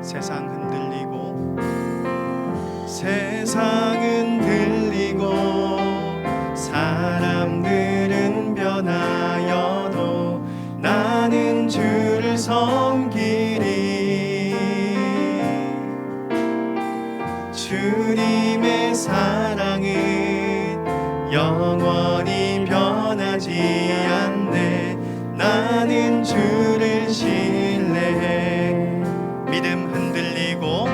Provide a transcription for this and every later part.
세상 흔들리고 세상은 들리고 사람들은 변하여도 나는 주를 섬기리. 주님의 사랑은 영원히 변하지 않네. 나는 주를 신뢰해. 믿음 흔들리고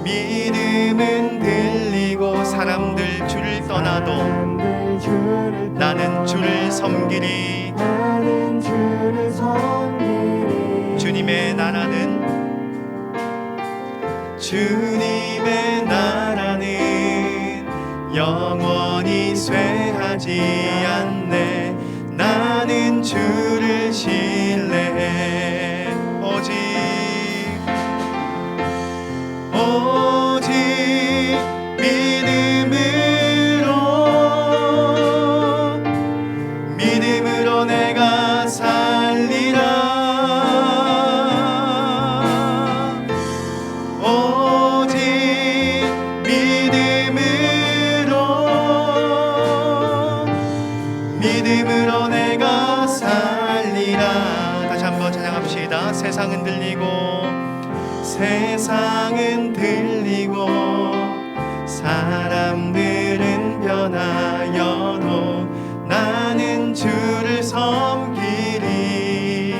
믿음은 들리고 사람들 주를 떠나도 나는 주를 섬기리. 주님의 나라는 영원히 쇠하지 않네. 나는 주를 신뢰해. 오직 믿음으로 내가 살리라. 오직 믿음으로 내가 살리라. 다시 한번 찬양합시다. 세상은 들리고 사람들은 변하여도 나는 주를 섬기리.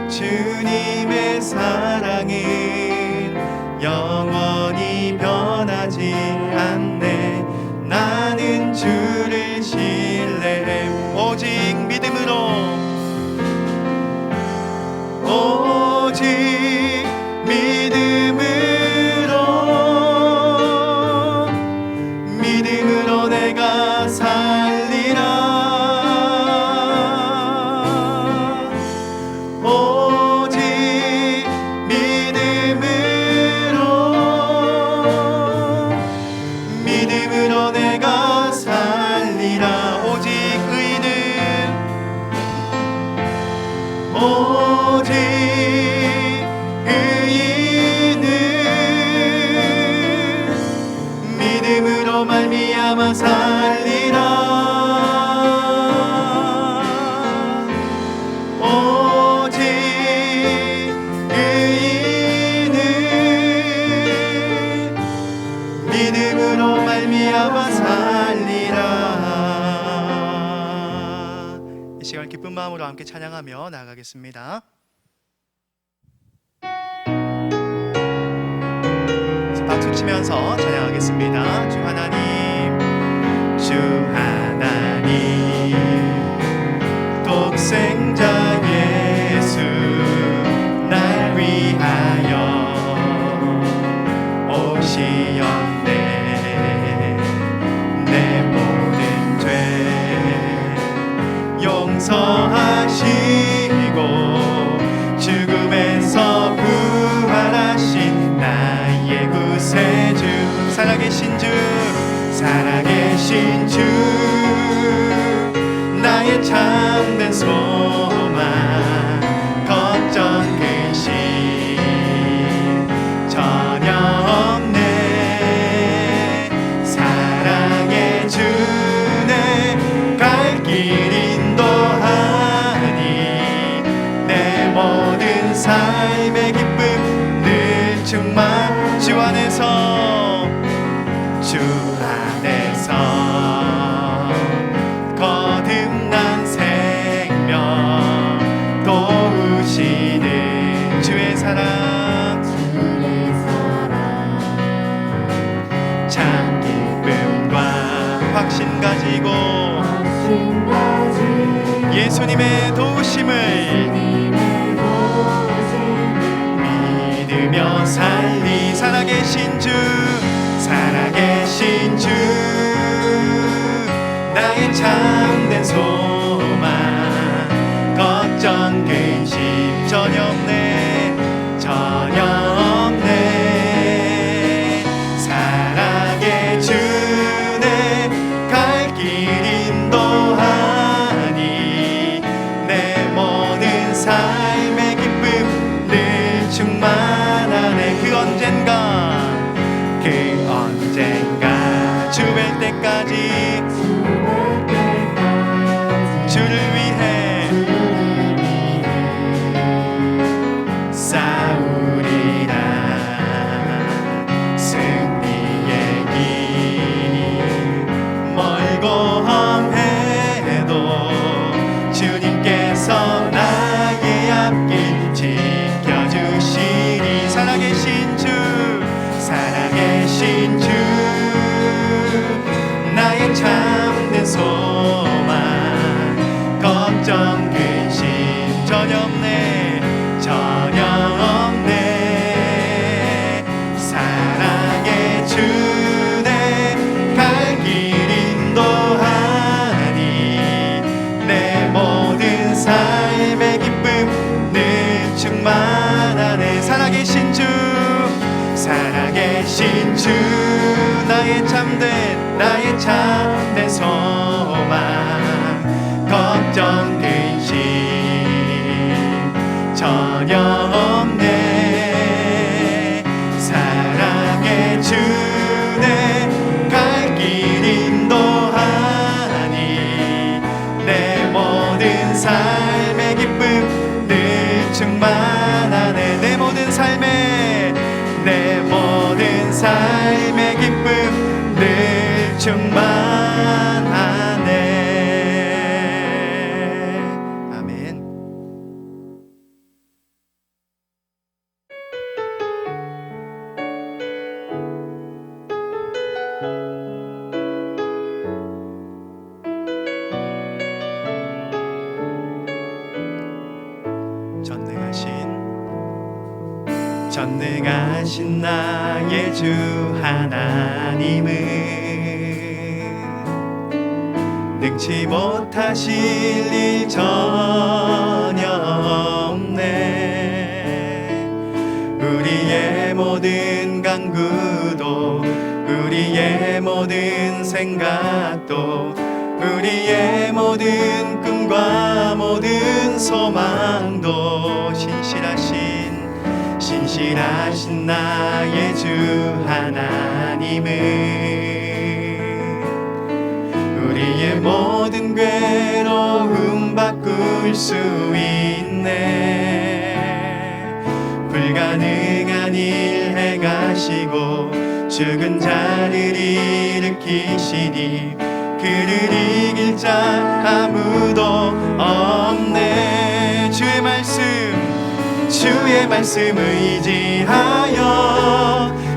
주님의 사랑은 영원히 변하지 않네. 나는 주를 신뢰해. 오직 믿음으로 내가 살리라. 오직 믿음으로 내가 살리라. 오직 의인은 믿음으로 말미암아 살리라. 오직 의인은 믿음으로 말미암아 살리라. 이 시간 기쁜 마음으로 함께 찬양하며 나아가겠습니다. 박수 치면서 찬양하겠습니다. 주 하나님 독생자 예수 날 위하여 오시었네. 내 모든 죄 용서하시고 죽음에서 부활하신 나의 구세주. 살아계신 주 나의 참된 소망 걱정 근심 전혀 없네. 사랑의 주네 갈 길 인도하니 내 모든 삶의 기쁨 늘 충만. 주 안에서 거듭난 생명 도우시는 주의 사랑 참 기쁨과 확신 가지고 예수님의 도우심을 믿으며 살리. 살아계신 주 나의 참된 소망 걱정 근심 전혀 없네. 사랑의 주네 갈 길 인도하니 내 모든 삶의 기쁨 대신 주 나의 참된 소망 걱정 근심 전혀 없네 사랑의 주내 갈 길 인도하니 내 모든 삶의 기쁨 늘 충만하네 내 모든 삶의 기쁨 늘 충만하네 아멘. 전능하신 나의 주 하나님은 능치 못하실 일 전혀 없네 우리의 모든 간구도 우리의 모든 생각도 우리의 모든 꿈과 모든 소망도 신실하신 나의 주 하나님은 우리의 모든 괴로움 바꿀 수 있네 불가능한 일 행하시고 죽은 자를 일으키시니 그를 이길 자 아무도 없네 주의 말씀 의지하여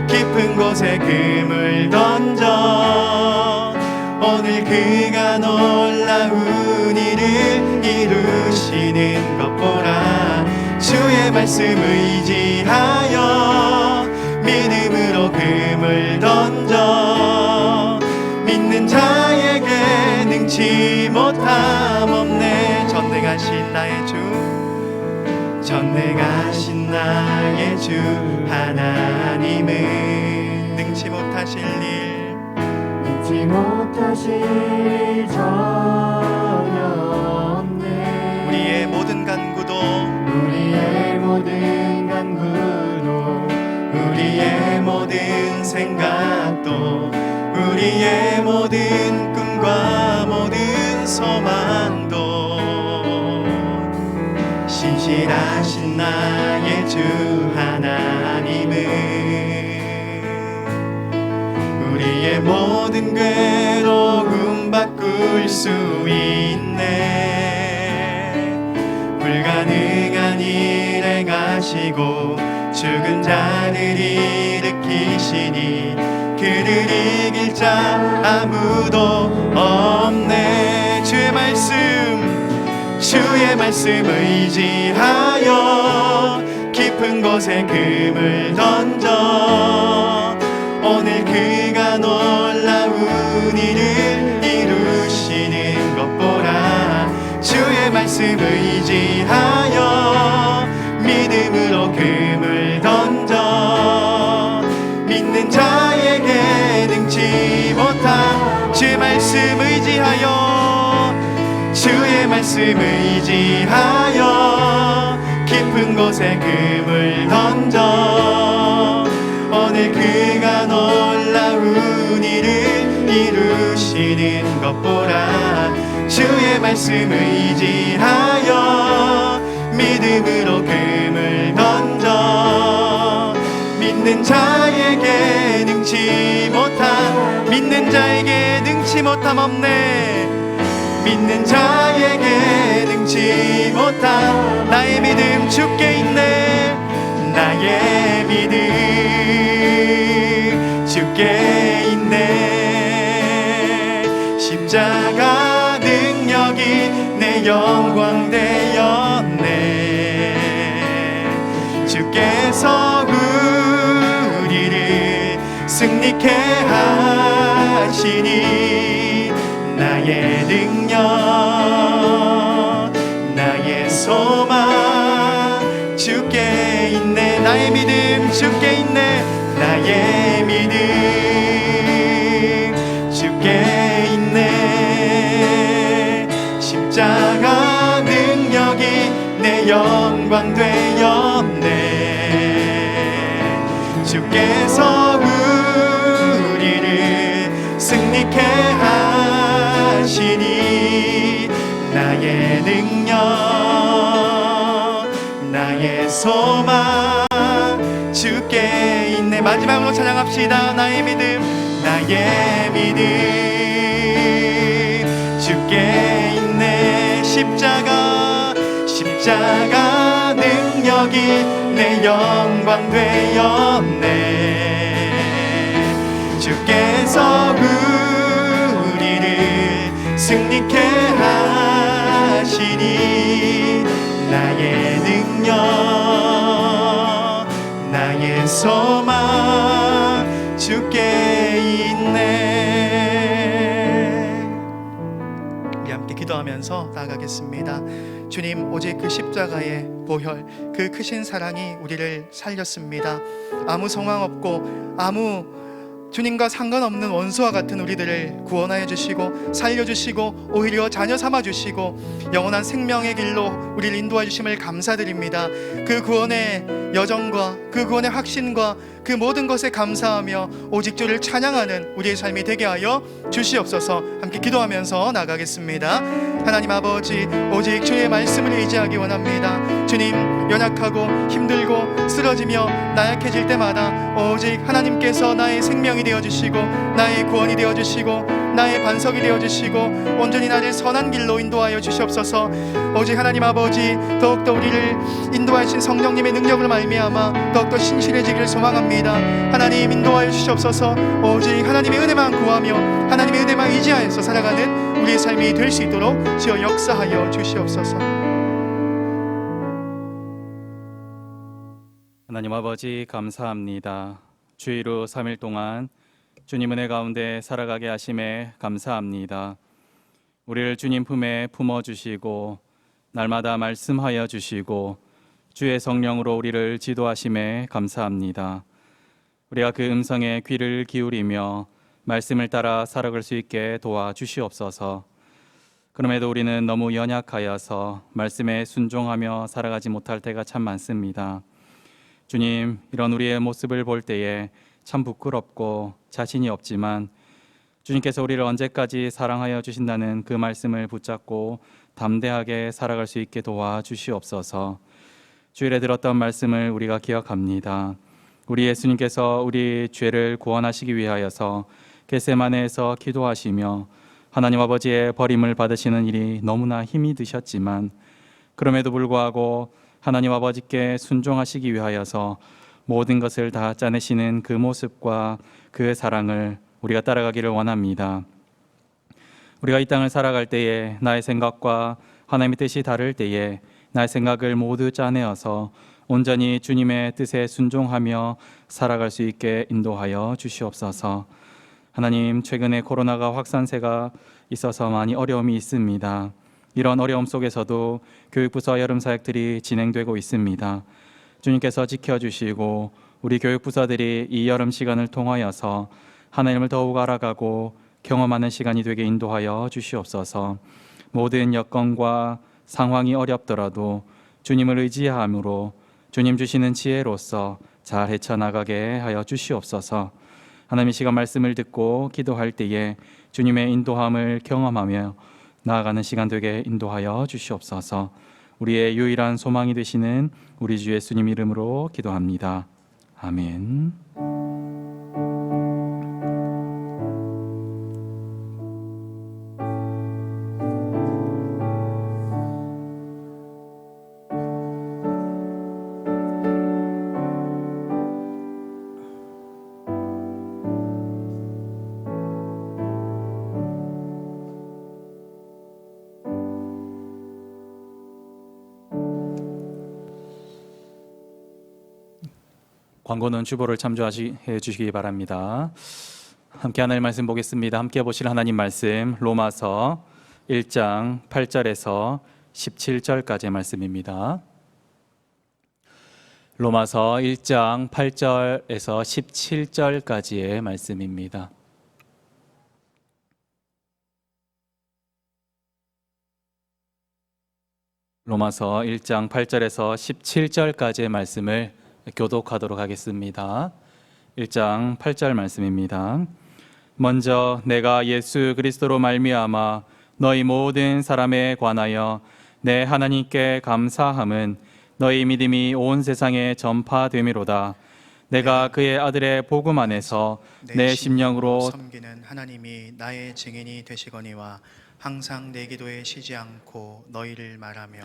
깊은 곳에 금을 던져 오늘 그가 놀라운 일을 이루시는 것 보라 주의 말씀 의지하여 믿음으로 금을 던져 믿는 자에게 능치 못함 없네 전능하신 나의 주 하나님은 능치 못하실 일 전혀 없네 우리의 모든 간구도 우리의 모든 생각도 우리의 모든 꿈과 모든 소망도 신실하신 나의 주 하나님은 우리의 모든 괴로움 바꿀 수 있네 불가능한 일 행하시고 죽은 자를 일으키시니 그를 이길 자 아무도 없네 주의 말씀 의지하여 깊은 곳에 금을 던져 오늘 그가 놀라운 일을 이루시는 것 보라 주의 말씀 의지하여 믿음으로 금을 던져 믿는 자에게 능치 못한 주의 말씀 의지하여 깊은 곳에 금을 던져 오늘 그가 놀라운 일을 이루시는 것 보라 주의 말씀 의지하여 믿음으로 금을 던져 믿는 자에게 능치 못함 없네 믿는 자에게 능치 못함 나의 믿음 주께 있네 나의 믿음 주께 있네 십자가 능력이 내 영광 되었네 주께서 우리를 승리케 하시니 나의 능력 나의 소망 주께 있네 나의 믿음 주께 있네 나의 믿음 주께 있네. 십자가 능력이 내 영광 되었네. 주께서 우리를 승리케 하시니 나의 능력 나의 소망 주께 있네. 마지막으로 찬양합시다. 나의 믿음 나의 믿음 주께 있네. 십자가 능력이 내 영광 되었네. 주께서 우리를 승리케 하시니 나의 능력 나의 소망 주께 있네. 우리 함께 기도하면서 나아가겠습니다. 주님, 오직 그 십자가의 보혈, 그 크신 사랑이 우리를 살렸습니다. 아무 상황 없고 아무 주님과 상관없는 원수와 같은 우리들을 구원하여 주시고 살려주시고 오히려 자녀 삼아주시고 영원한 생명의 길로 우리를 인도해 주심을 감사드립니다. 그 구원의 여정과 그 구원의 확신과 그 모든 것에 감사하며 오직 주를 찬양하는 우리의 삶이 되게 하여 주시옵소서. 함께 기도하면서 나가겠습니다. 하나님 아버지, 오직 주의 말씀을 의지하기 원합니다. 주님, 연약하고 힘들고 쓰러지며 나약해질 때마다 오직 하나님께서 나의 생명이 되어주시고 나의 구원이 되어주시고 나의 반석이 되어주시고 온전히 나를 선한 길로 인도하여 주시옵소서. 오직 하나님 아버지, 더욱더 우리를 인도하신 성령님의 능력을 말미암아 더욱더 신실해지기를 소망합니다. 하나님 인도하여 주시옵소서. 오직 하나님의 은혜만 구하며 하나님의 은혜만 의지하여서 살아가는 우리의 삶이 될 수 있도록 주여 역사하여 주시옵소서. 하나님 아버지, 감사합니다. 주의로 3일 동안 주님 은혜 가운데 살아가게 하심에 감사합니다. 우리를 주님 품에 품어주시고 날마다 말씀하여 주시고 주의 성령으로 우리를 지도하심에 감사합니다. 우리가 그 음성에 귀를 기울이며 말씀을 따라 살아갈 수 있게 도와주시옵소서. 그럼에도 우리는 너무 연약하여서 말씀에 순종하며 살아가지 못할 때가 참 많습니다. 주님, 이런 우리의 모습을 볼 때에 참 부끄럽고 자신이 없지만 주님께서 우리를 언제까지 사랑하여 주신다는 그 말씀을 붙잡고 담대하게 살아갈 수 있게 도와주시옵소서. 주일에 들었던 말씀을 우리가 기억합니다. 우리 예수님께서 우리 죄를 구원하시기 위하여서 겟세마네에서 기도하시며 하나님 아버지의 버림을 받으시는 일이 너무나 힘이 드셨지만 그럼에도 불구하고 하나님 아버지께 순종하시기 위하여서 모든 것을 다 짜내시는 그 모습과 그 사랑을 우리가 따라가기를 원합니다. 우리가 이 땅을 살아갈 때에 나의 생각과 하나님의 뜻이 다를 때에 나의 생각을 모두 짜내어서 온전히 주님의 뜻에 순종하며 살아갈 수 있게 인도하여 주시옵소서. 하나님, 최근에 코로나가 확산세가 있어서 많이 어려움이 있습니다. 이런 어려움 속에서도 교육부서 여름사역들이 진행되고 있습니다. 주님께서 지켜주시고 우리 교육부서들이 이 여름 시간을 통하여서 하나님을 더욱 알아가고 경험하는 시간이 되게 인도하여 주시옵소서. 모든 여건과 상황이 어렵더라도 주님을 의지함으로 주님 주시는 지혜로서 잘 헤쳐나가게 하여 주시옵소서. 하나님의 시간 말씀을 듣고 기도할 때에 주님의 인도함을 경험하며 나아가는 시간 되게 인도하여 주시옵소서. 우리의 유일한 소망이 되시는 우리 주 예수님 이름으로 기도합니다. 아멘. 광고는 주보를 참조해 주시기 바랍니다. 함께 하나님 말씀 보겠습니다. 함께 보실 하나님 말씀 로마서 1장 8절에서 17절까지의 말씀입니다. 로마서 1장 8절에서 17절까지의 말씀입니다. 로마서 1장 8절에서 17절까지의 말씀을 교독하도록 하겠습니다. 1장 8절 말씀입니다. 먼저 내가 예수 그리스도로 말미암아 너희 모든 사람에 관하여 내 하나님께 감사함은 너희 믿음이 온 세상에 전파됨이로다. 내가 그의 아들의 복음 안에서 내 심령으로 섬기는 하나님이 나의 증인이 되시거니와 항상 내 기도에 쉬지 않고 너희를 말하며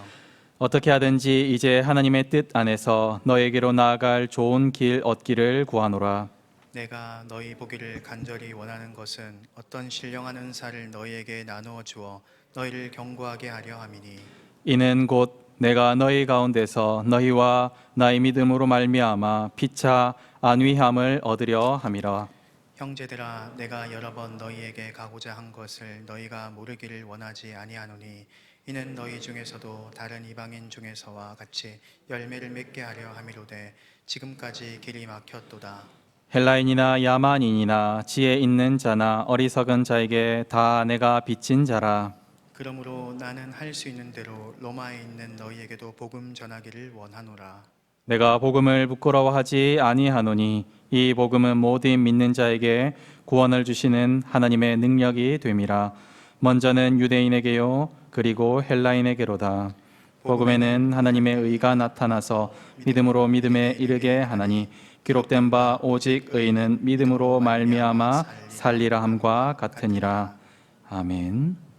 어떻게 하든지 이제 하나님의 뜻 안에서 너에게로 나아갈 좋은 길 얻기를 구하노라. 내가 너희 보기를 간절히 원하는 것은 어떤 신령한 은사를 너희에게 나누어 주어 너희를 경고하게 하려 함이니 이는 곧 내가 너희 가운데서 너희와 나의 믿음으로 말미암아 피차 안위함을 얻으려 함이라. 형제들아 내가 여러 번 너희에게 가고자 한 것을 너희가 모르기를 원하지 아니하노니 이는 너희 중에서도 다른 이방인 중에서와 같이 열매를 맺게 하려 함이로되 지금까지 길이 막혔도다. 헬라인이나 야만인이나 지혜 있는 자나 어리석은 자에게 다 내가 빚진 자라. 그러므로 나는 할 수 있는 대로 로마에 있는 너희에게도 복음 전하기를 원하노라. 내가 복음을 부끄러워하지 아니하노니 이 복음은 모든 믿는 자에게 구원을 주시는 하나님의 능력이 됨이라. 먼저는 유대인에게요 그리고 헬라인에게로다. 복음에는 하나님의 의가 나타나서 믿음으로 믿음에 이르게 하나니 기록된 바 오직 의인은 믿음으로 말미암아 살리라 함과 같으니라. 아멘.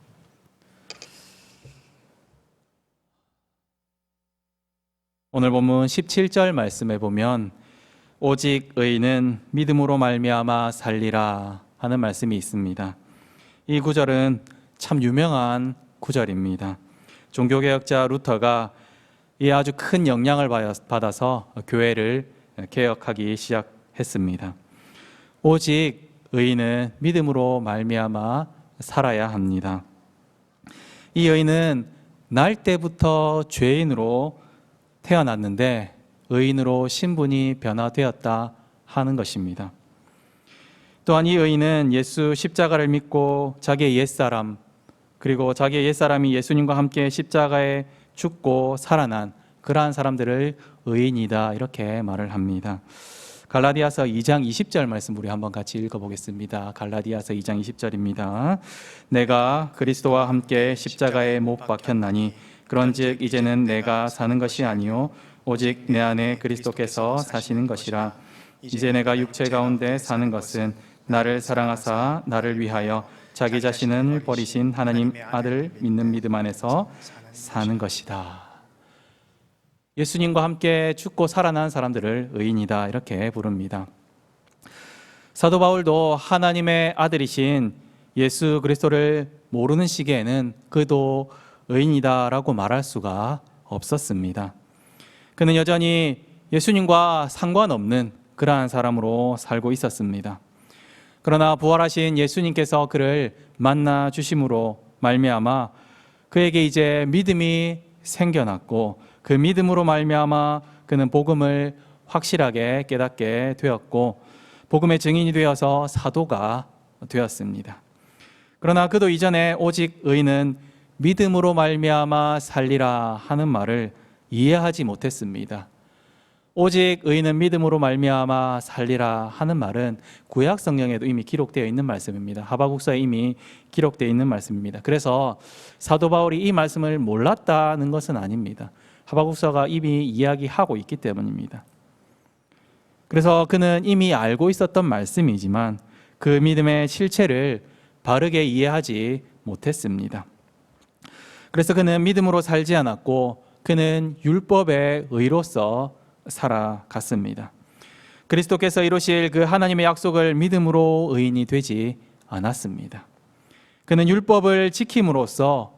오늘 본문 17절 말씀에 보면 오직 의인은 믿음으로 말미암아 살리라 하는 말씀이 있습니다. 이 구절은 참 유명한 구절입니다. 종교개혁자 루터가 이 아주 큰 영향을 받아서 교회를 개혁하기 시작했습니다. 오직 의인은 믿음으로 말미암아 살아야 합니다. 이 의인은 날 때부터 죄인으로 태어났는데 의인으로 신분이 변화되었다 하는 것입니다. 또한 이 의인은 예수 십자가를 믿고 자기의 옛사람 그리고 자기의 옛사람이 예수님과 함께 십자가에 죽고 살아난 그러한 사람들을 의인이다 이렇게 말을 합니다. 갈라디아서 2장 20절 말씀 우리 한번 같이 읽어보겠습니다. 갈라디아서 2장 20절입니다. 내가 그리스도와 함께 십자가에 못 박혔나니 그런즉 이제는 내가 사는 것이 아니요 오직 내 안에 그리스도께서 사시는 것이라. 이제 내가 육체 가운데 사는 것은 나를 사랑하사 나를 위하여 자기 자신을 버리신 하나님 아들 믿는 믿음 안에서 사는 것이다. 예수님과 함께 죽고 살아난 사람들을 의인이다 이렇게 부릅니다. 사도 바울도 하나님의 아들이신 예수 그리스도를 모르는 시기에는 그도 의인이다라고 말할 수가 없었습니다. 그는 여전히 예수님과 상관없는 그러한 사람으로 살고 있었습니다. 그러나 부활하신 예수님께서 그를 만나 주심으로 말미암아 그에게 이제 믿음이 생겨났고 그 믿음으로 말미암아 그는 복음을 확실하게 깨닫게 되었고 복음의 증인이 되어서 사도가 되었습니다. 그러나 그도 이전에 오직 의인은 믿음으로 말미암아 살리라 하는 말을 이해하지 못했습니다. 오직 의인은 믿음으로 말미암아 살리라 하는 말은 구약 성경에도 이미 기록되어 있는 말씀입니다. 하박국서에 이미 기록되어 있는 말씀입니다. 그래서 사도 바울이 이 말씀을 몰랐다는 것은 아닙니다. 하박국서가 이미 이야기하고 있기 때문입니다. 그래서 그는 이미 알고 있었던 말씀이지만 그 믿음의 실체를 바르게 이해하지 못했습니다. 그래서 그는 믿음으로 살지 않았고 그는 율법의 의로서 살아갔습니다. 그리스도께서 이루실 그 하나님의 약속을 믿음으로 의인이 되지 않았습니다. 그는 율법을 지킴으로써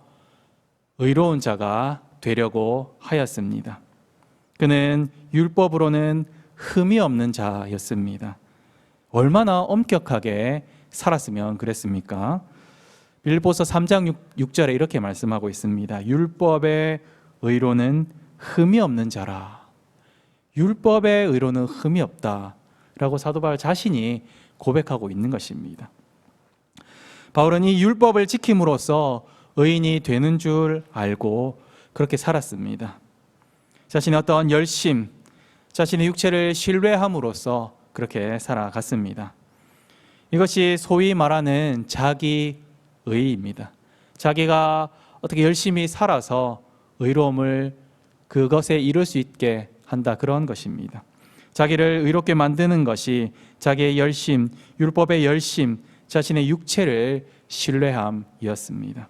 의로운 자가 되려고 하였습니다. 그는 율법으로는 흠이 없는 자였습니다. 얼마나 엄격하게 살았으면 그랬습니까? 빌립보서 3장 6절에 이렇게 말씀하고 있습니다. 율법의 의로는 흠이 없는 자라. 율법의 의로는 흠이 없다라고 사도 바울 자신이 고백하고 있는 것입니다. 바울은 이 율법을 지킴으로써 의인이 되는 줄 알고 그렇게 살았습니다. 자신의 어떤 열심, 자신의 육체를 신뢰함으로써 그렇게 살아갔습니다. 이것이 소위 말하는 자기의입니다. 자기가 어떻게 열심히 살아서 의로움을 그것에 이룰 수 있게 한다, 그런 것입니다. 자기를 의롭게 만드는 것이 자기의 열심, 율법의 열심, 자신의 육체를 신뢰함이었습니다.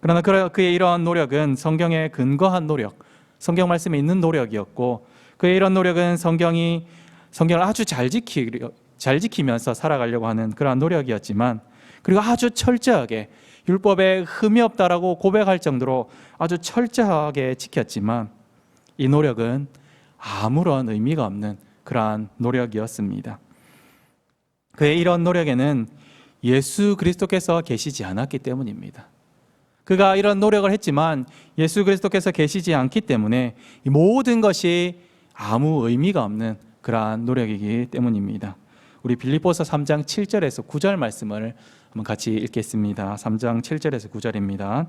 그러나 그의 이러한 노력은 성경에 근거한 노력, 성경 말씀에 있는 노력이었고, 그의 이런 노력은 성경을 아주 잘 지키면서 살아가려고 하는 그러한 노력이었지만, 그리고 아주 철저하게 율법에 흠이 없다라고 고백할 정도로 아주 철저하게 지켰지만, 이 노력은 아무런 의미가 없는 그러한 노력이었습니다. 그의 이런 노력에는 예수 그리스도께서 계시지 않았기 때문입니다. 그가 이런 노력을 했지만 예수 그리스도께서 계시지 않기 때문에 이 모든 것이 아무 의미가 없는 그러한 노력이기 때문입니다. 우리 빌립보서 3장 7절에서 9절 말씀을 한번 같이 읽겠습니다. 3장 7절에서 9절입니다.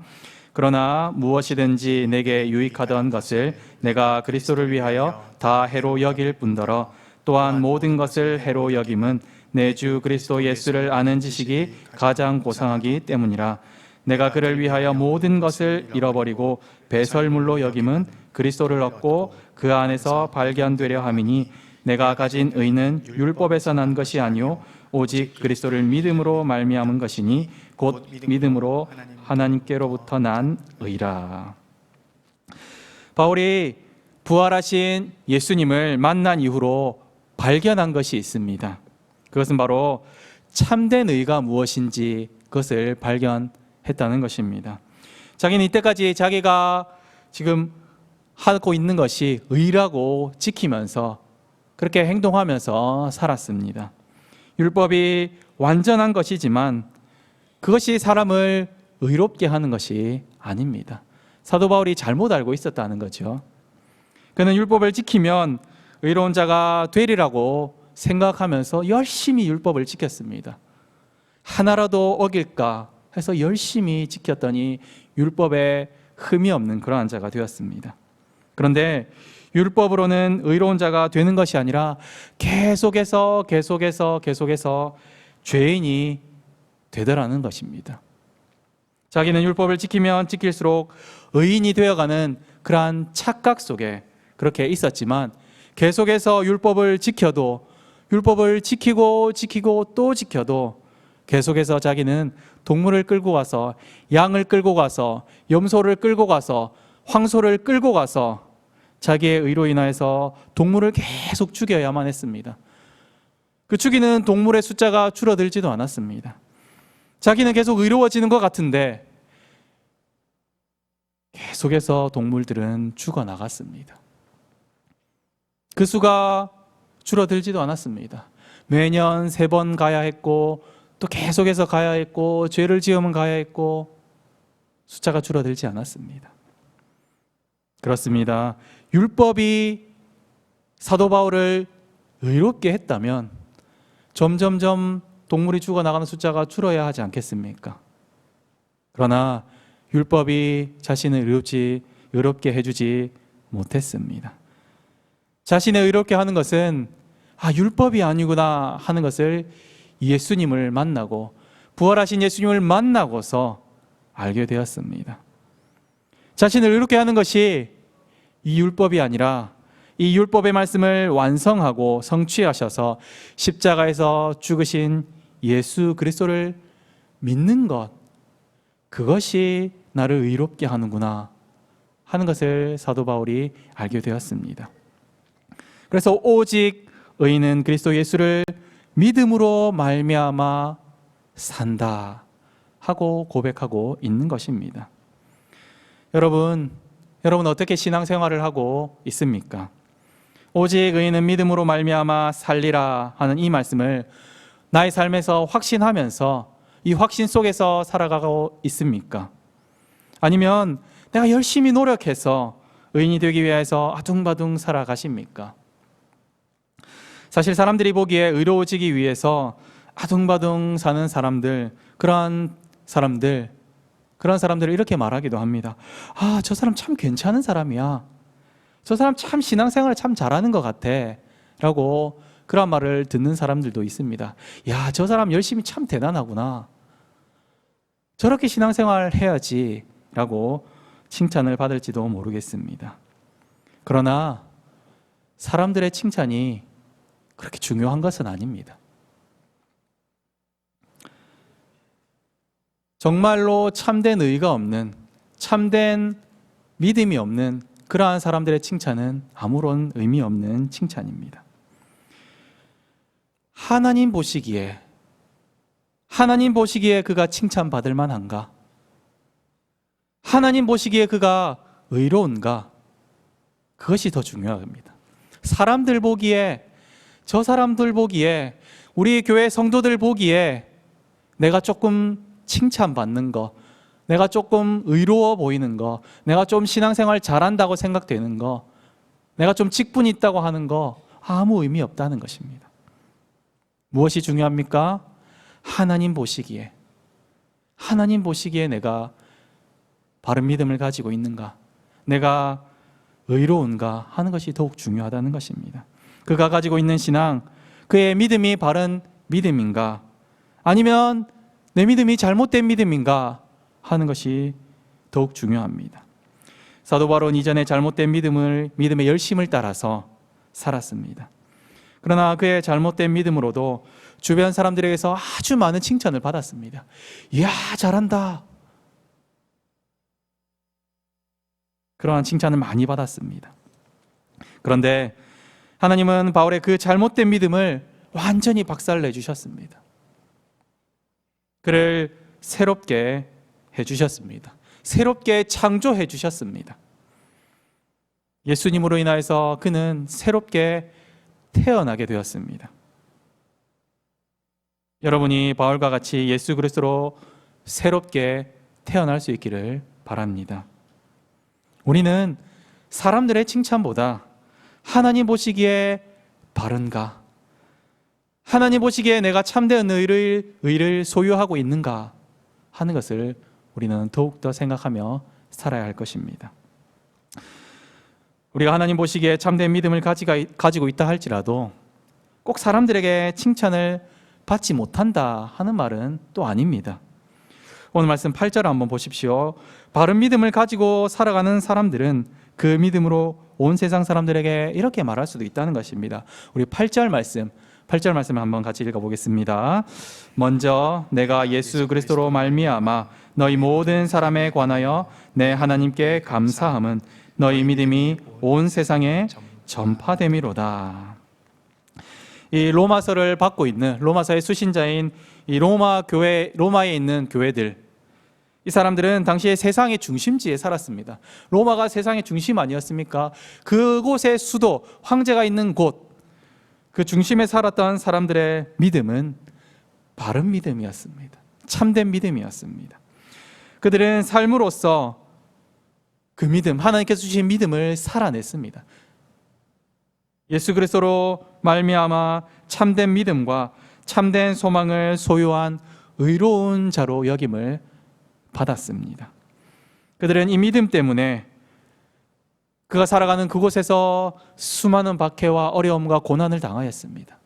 그러나 무엇이든지 내게 유익하던 것을 내가 그리스도를 위하여 다 해로 여길 뿐더러 또한 모든 것을 해로 여김은 내 주 그리스도 예수를 아는 지식이 가장 고상하기 때문이라. 내가 그를 위하여 모든 것을 잃어버리고 배설물로 여김은 그리스도를 얻고 그 안에서 발견되려 함이니 내가 가진 의는 율법에서 난 것이 아니요 오직 그리스도를 믿음으로 말미암은 것이니 곧 믿음으로 하나님께로부터 난 의라. 바울이 부활하신 예수님을 만난 이후로 발견한 것이 있습니다. 그것은 바로 참된 의가 무엇인지 그것을 발견했다는 것입니다. 자기는 이때까지 자기가 지금 하고 있는 것이 의라고 지키면서 그렇게 행동하면서 살았습니다. 율법이 완전한 것이지만 그것이 사람을 의롭게 하는 것이 아닙니다. 사도 바울이 잘못 알고 있었다는 거죠. 그는 율법을 지키면 의로운 자가 되리라고 생각하면서 열심히 율법을 지켰습니다. 하나라도 어길까 해서 열심히 지켰더니 율법에 흠이 없는 그러한 자가 되었습니다. 그런데 율법으로는 의로운 자가 되는 것이 아니라 계속해서 죄인이 되더라는 것입니다. 자기는 율법을 지키면 지킬수록 의인이 되어가는 그러한 착각 속에 그렇게 있었지만 계속해서 율법을 지켜도 율법을 지키고 또 지켜도 계속해서 자기는 동물을 끌고 가서 양을 끌고 가서 염소를 끌고 가서 황소를 끌고 가서 자기의 의로 인하여서 동물을 계속 죽여야만 했습니다. 그 죽이는 동물의 숫자가 줄어들지도 않았습니다. 자기는 계속 의로워지는 것 같은데 계속해서 동물들은 죽어나갔습니다. 그 수가 줄어들지도 않았습니다. 매년 3번 가야 했고 또 계속해서 가야 했고 죄를 지으면 가야 했고 숫자가 줄어들지 않았습니다. 그렇습니다. 율법이 사도 바울을 의롭게 했다면 점점점 동물이 죽어나가는 숫자가 줄어야 하지 않겠습니까? 그러나 율법이 자신을 의롭게 해주지 못했습니다. 자신을 의롭게 하는 것은 율법이 아니구나 하는 것을 예수님을 만나고 부활하신 예수님을 만나고서 알게 되었습니다. 자신을 의롭게 하는 것이 이 율법이 아니라 이 율법의 말씀을 완성하고 성취하셔서 십자가에서 죽으신 예수 그리스도를 믿는 것, 그것이 나를 의롭게 하는구나 하는 것을 사도 바울이 알게 되었습니다. 그래서 오직 의인은 그리스도 예수를 믿음으로 말미암아 산다 하고 고백하고 있는 것입니다. 여러분 어떻게 신앙생활을 하고 있습니까? 오직 의인은 믿음으로 말미암아 살리라 하는 이 말씀을 나의 삶에서 확신하면서 이 확신 속에서 살아가고 있습니까? 아니면 내가 열심히 노력해서 의인이 되기 위해서 아둥바둥 살아가십니까? 사실 사람들이 보기에 의로워지기 위해서 아둥바둥 사는 사람들, 그런 사람들을 이렇게 말하기도 합니다. 아, 저 사람 참 괜찮은 사람이야. 저 사람 참 신앙생활을 참 잘하는 것 같아. 라고 그런 말을 듣는 사람들도 있습니다. 야, 저 사람 열심히 참 대단하구나. 저렇게 신앙생활 해야지. 라고 칭찬을 받을지도 모르겠습니다. 그러나 사람들의 칭찬이 그렇게 중요한 것은 아닙니다. 정말로 참된 의가 없는, 참된 믿음이 없는 그러한 사람들의 칭찬은 아무런 의미 없는 칭찬입니다. 하나님 보시기에 그가 칭찬받을 만한가? 하나님 보시기에 그가 의로운가? 그것이 더 중요합니다. 사람들 보기에, 저 사람들 보기에, 우리 교회 성도들 보기에 내가 조금 칭찬받는 거, 내가 조금 의로워 보이는 거, 내가 좀 신앙생활 잘한다고 생각되는 거, 내가 좀 직분이 있다고 하는 거 아무 의미 없다는 것입니다. 무엇이 중요합니까? 하나님 보시기에 내가 바른 믿음을 가지고 있는가, 내가 의로운가 하는 것이 더욱 중요하다는 것입니다. 그가 가지고 있는 신앙, 그의 믿음이 바른 믿음인가, 아니면 내 믿음이 잘못된 믿음인가 하는 것이 더욱 중요합니다. 사도 바울은 이전에 잘못된 믿음의 열심을 따라서 살았습니다. 그러나 그의 잘못된 믿음으로도 주변 사람들에게서 아주 많은 칭찬을 받았습니다. 이야, 잘한다. 그러한 칭찬을 많이 받았습니다. 그런데 하나님은 바울의 그 잘못된 믿음을 완전히 박살내 주셨습니다. 그를 새롭게 해주셨습니다. 새롭게 창조해 주셨습니다. 예수님으로 인하여서 그는 새롭게 태어나게 되었습니다. 여러분이 바울과 같이 예수 그리스도로 새롭게 태어날 수 있기를 바랍니다. 우리는 사람들의 칭찬보다 하나님 보시기에 바른가, 하나님 보시기에 내가 참된 의를 소유하고 있는가 하는 것을 우리는 더욱더 생각하며 살아야 할 것입니다. 우리가 하나님 보시기에 참된 믿음을 가지고 있다 할지라도 꼭 사람들에게 칭찬을 받지 못한다 하는 말은 또 아닙니다. 오늘 말씀 8절 한번 보십시오. 바른 믿음을 가지고 살아가는 사람들은 그 믿음으로 온 세상 사람들에게 이렇게 말할 수도 있다는 것입니다. 우리 8절 말씀을 한번 같이 읽어보겠습니다. 먼저 내가 예수 그리스도로 말미암아 너희 모든 사람에 관하여 내 하나님께 감사함은 너희 믿음이 온 세상에 전파됨이로다. 이 로마서를 받고 있는 로마서의 수신자인 이 로마에 있는 교회들, 이 사람들은 당시에 세상의 중심지에 살았습니다. 로마가 세상의 중심 아니었습니까? 그곳의 수도, 황제가 있는 곳, 그 중심에 살았던 사람들의 믿음은 바른 믿음이었습니다. 참된 믿음이었습니다. 그들은 삶으로서 그 믿음, 하나님께서 주신 믿음을 살아냈습니다. 예수 그리스도로 말미암아 참된 믿음과 참된 소망을 소유한 의로운 자로 여김을 받았습니다. 그들은 이 믿음 때문에 그가 살아가는 그곳에서 수많은 박해와 어려움과 고난을 당하였습니다.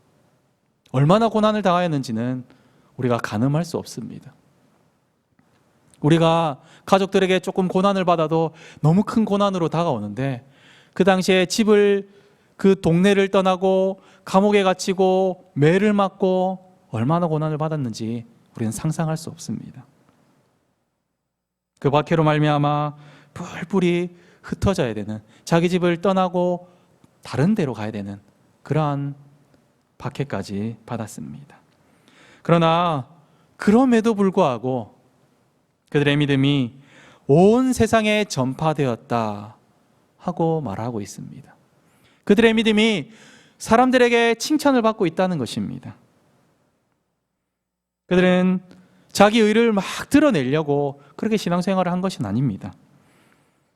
얼마나 고난을 당하였는지는 우리가 가늠할 수 없습니다. 우리가 가족들에게 조금 고난을 받아도 너무 큰 고난으로 다가오는데, 그 당시에 그 동네를 떠나고 감옥에 갇히고 매를 맞고 얼마나 고난을 받았는지 우리는 상상할 수 없습니다. 그 박해로 말미암아 뿔뿔이 흩어져야 되는, 자기 집을 떠나고 다른 데로 가야 되는 그러한 박해까지 받았습니다. 그러나 그럼에도 불구하고 그들의 믿음이 온 세상에 전파되었다 하고 말하고 있습니다. 그들의 믿음이 사람들에게 칭찬을 받고 있다는 것입니다. 그들은 자기 의를 막 드러내려고 그렇게 신앙생활을 한 것은 아닙니다.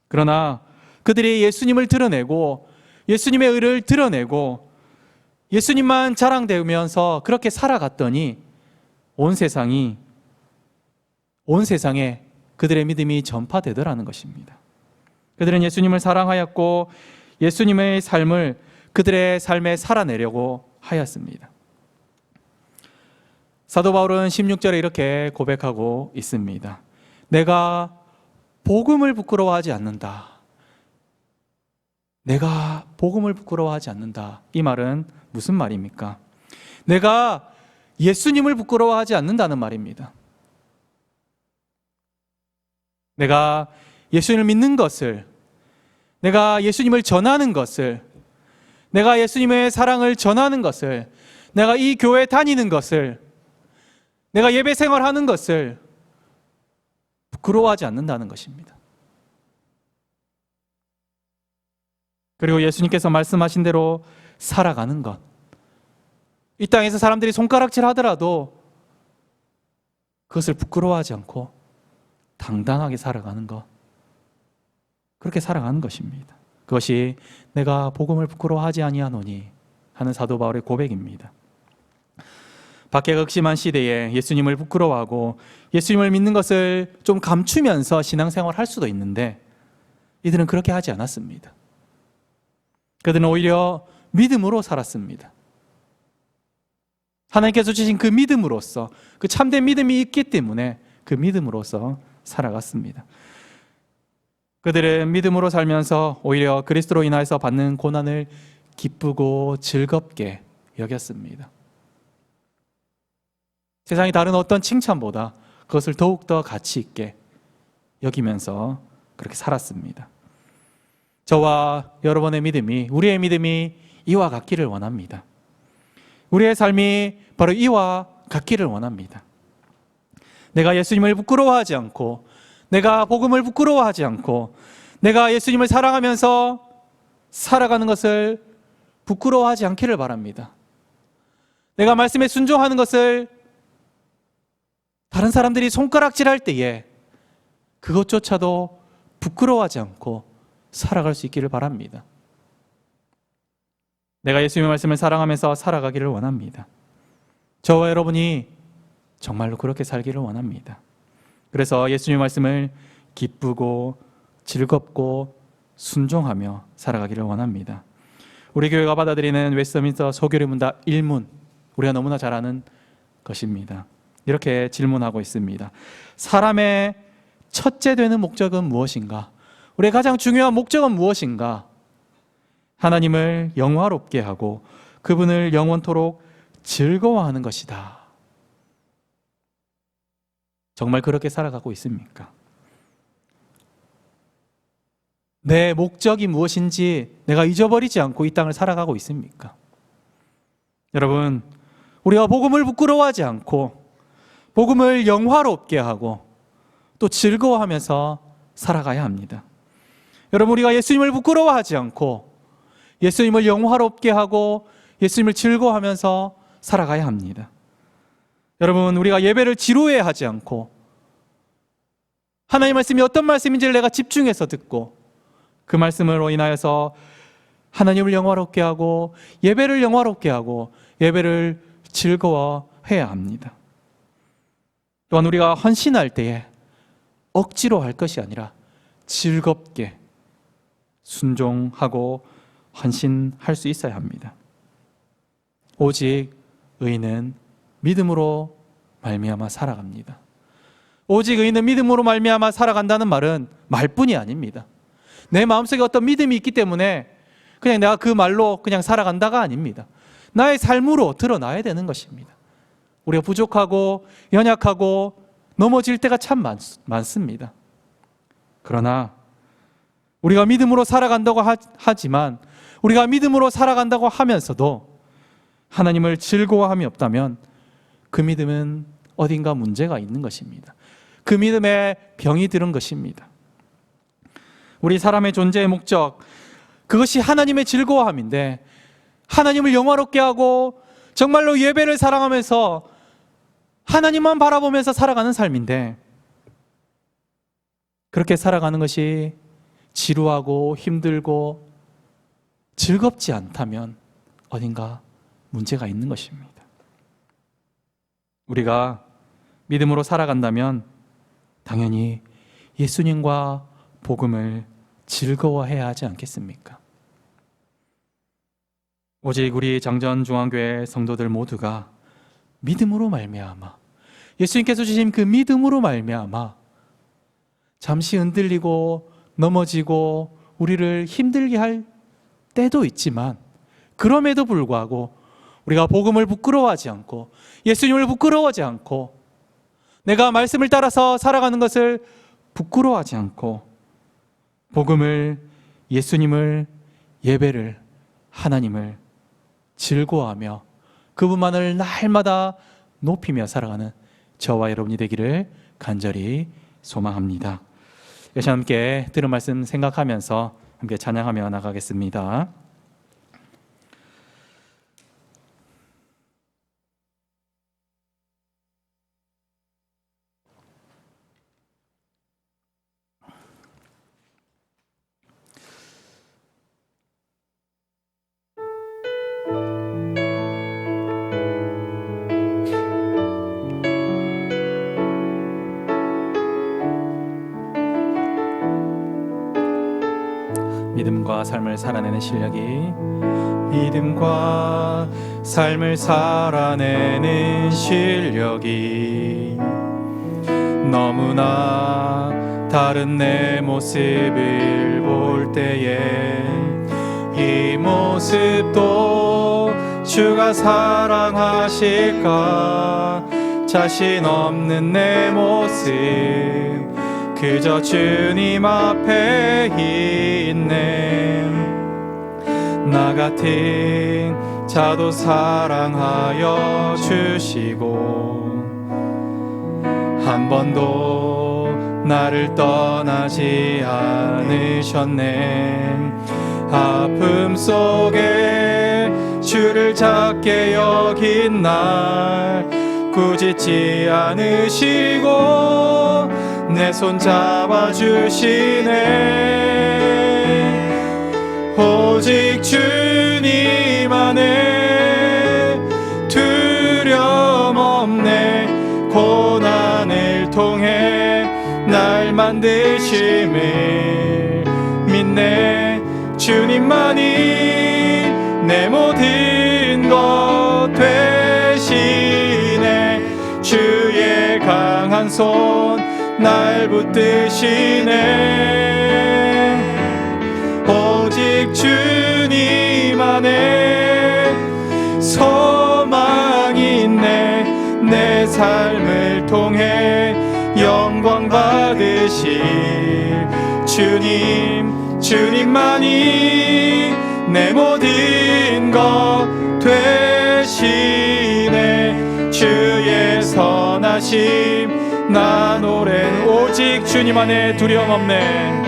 그러나 그들이 예수님을 드러내고 예수님의 의를 드러내고 예수님만 자랑되면서 그렇게 살아갔더니 온 세상에 그들의 믿음이 전파되더라는 것입니다. 그들은 예수님을 사랑하였고 예수님의 삶을 그들의 삶에 살아내려고 하였습니다. 사도 바울은 16절에 이렇게 고백하고 있습니다. 내가 복음을 부끄러워하지 않는다. 내가 복음을 부끄러워하지 않는다. 이 말은 무슨 말입니까? 내가 예수님을 부끄러워하지 않는다는 말입니다. 내가 예수님을 믿는 것을, 내가 예수님을 전하는 것을, 내가 예수님의 사랑을 전하는 것을, 내가 이 교회 다니는 것을, 내가 예배 생활하는 것을 부끄러워하지 않는다는 것입니다. 그리고 예수님께서 말씀하신 대로 살아가는 것, 이 땅에서 사람들이 손가락질 하더라도 그것을 부끄러워하지 않고 당당하게 살아가는 것, 그렇게 살아가는 것입니다. 그것이 내가 복음을 부끄러워하지 아니하노니 하는 사도 바울의 고백입니다. 박해가 극심한 시대에 예수님을 부끄러워하고 예수님을 믿는 것을 좀 감추면서 신앙생활을 할 수도 있는데 이들은 그렇게 하지 않았습니다. 그들은 오히려 믿음으로 살았습니다. 하나님께서 주신 그 믿음으로써, 그 참된 믿음이 있기 때문에 그 믿음으로써 살아갔습니다. 그들은 믿음으로 살면서 오히려 그리스도로 인하여서 받는 고난을 기쁘고 즐겁게 여겼습니다. 세상의 다른 어떤 칭찬보다 그것을 더욱더 가치 있게 여기면서 그렇게 살았습니다. 저와 여러분의 믿음이, 우리의 믿음이 이와 같기를 원합니다. 우리의 삶이 바로 이와 같기를 원합니다. 내가 예수님을 부끄러워하지 않고, 내가 복음을 부끄러워하지 않고, 내가 예수님을 사랑하면서 살아가는 것을 부끄러워하지 않기를 바랍니다. 내가 말씀에 순종하는 것을 다른 사람들이 손가락질할 때에 그것조차도 부끄러워하지 않고 살아갈 수 있기를 바랍니다. 내가 예수님의 말씀을 사랑하면서 살아가기를 원합니다. 저와 여러분이 정말로 그렇게 살기를 원합니다. 그래서 예수님의 말씀을 기쁘고 즐겁고 순종하며 살아가기를 원합니다. 우리 교회가 받아들이는 웨스트민스터 소교리 문답 1문, 우리가 너무나 잘 아는 것입니다. 이렇게 질문하고 있습니다. 사람의 첫째 되는 목적은 무엇인가? 우리의 가장 중요한 목적은 무엇인가? 하나님을 영화롭게 하고 그분을 영원토록 즐거워하는 것이다. 정말 그렇게 살아가고 있습니까? 내 목적이 무엇인지 내가 잊어버리지 않고 이 땅을 살아가고 있습니까? 여러분, 우리가 복음을 부끄러워하지 않고 복음을 영화롭게 하고 또 즐거워하면서 살아가야 합니다. 여러분, 우리가 예수님을 부끄러워하지 않고 예수님을 영화롭게 하고 예수님을 즐거워하면서 살아가야 합니다. 여러분, 우리가 예배를 지루해하지 않고 하나님의 말씀이 어떤 말씀인지를 내가 집중해서 듣고 그 말씀으로 인하여서 하나님을 영화롭게 하고 예배를 영화롭게 하고 예배를 즐거워해야 합니다. 또한 우리가 헌신할 때에 억지로 할 것이 아니라 즐겁게 순종하고 헌신할 수 있어야 합니다. 오직 의인은 믿음으로 말미암아 살아갑니다. 오직 의인은 믿음으로 말미암아 살아간다는 말은 말뿐이 아닙니다. 내 마음속에 어떤 믿음이 있기 때문에 그냥 내가 그 말로 그냥 살아간다가 아닙니다. 나의 삶으로 드러나야 되는 것입니다. 우리가 부족하고 연약하고 넘어질 때가 참 많습니다. 그러나 우리가 믿음으로 살아간다고 하지만 우리가 믿음으로 살아간다고 하면서도 하나님을 즐거워함이 없다면 그 믿음은 어딘가 문제가 있는 것입니다. 그 믿음에 병이 들은 것입니다. 우리 사람의 존재의 목적, 그것이 하나님의 즐거워함인데 하나님을 영화롭게 하고 정말로 예배를 사랑하면서 하나님만 바라보면서 살아가는 삶인데 그렇게 살아가는 것이 지루하고 힘들고 즐겁지 않다면 어딘가 문제가 있는 것입니다. 우리가 믿음으로 살아간다면 당연히 예수님과 복음을 즐거워해야 하지 않겠습니까? 오직 우리 장전중앙교회 성도들 모두가 믿음으로 말미암아, 예수님께서 주신 그 믿음으로 말미암아 잠시 흔들리고 넘어지고 우리를 힘들게 할 때도 있지만, 그럼에도 불구하고 우리가 복음을 부끄러워하지 않고 예수님을 부끄러워하지 않고 내가 말씀을 따라서 살아가는 것을 부끄러워하지 않고 복음을, 예수님을, 예배를, 하나님을 즐거워하며 그분만을 날마다 높이며 살아가는 저와 여러분이 되기를 간절히 소망합니다. 이 시간 함께 들은 말씀 생각하면서 함께 찬양하며 나가겠습니다. 믿음과 삶을 살아내는 실력이, 믿음과 삶을 살아내는 실력이 너무나 다른 내 모습을 볼 때에 이 모습도 주가 사랑하실까? 자신 없는 내 모습 그저 주님 앞에 있네. 나 같은 자도 사랑하여 주시고 한 번도 나를 떠나지 않으셨네. 아픔 속에 주를 작게 여긴 날 꾸짖지 않으시고 내 손 잡아주시네. 오직 주님 안에 두려움 없네. 고난을 통해 날 만드심을 믿네. 주님만이 내 모든 것 되시네. 주의 강한 손 날 붙드시네. 오직 주님 안에 소망이 있네. 내 삶을 통해 영광 받으실 주님, 주님만이 내 모든 것 되시네. 주의 선하심 나 노래. 오직 주님 안에 두려움 없네.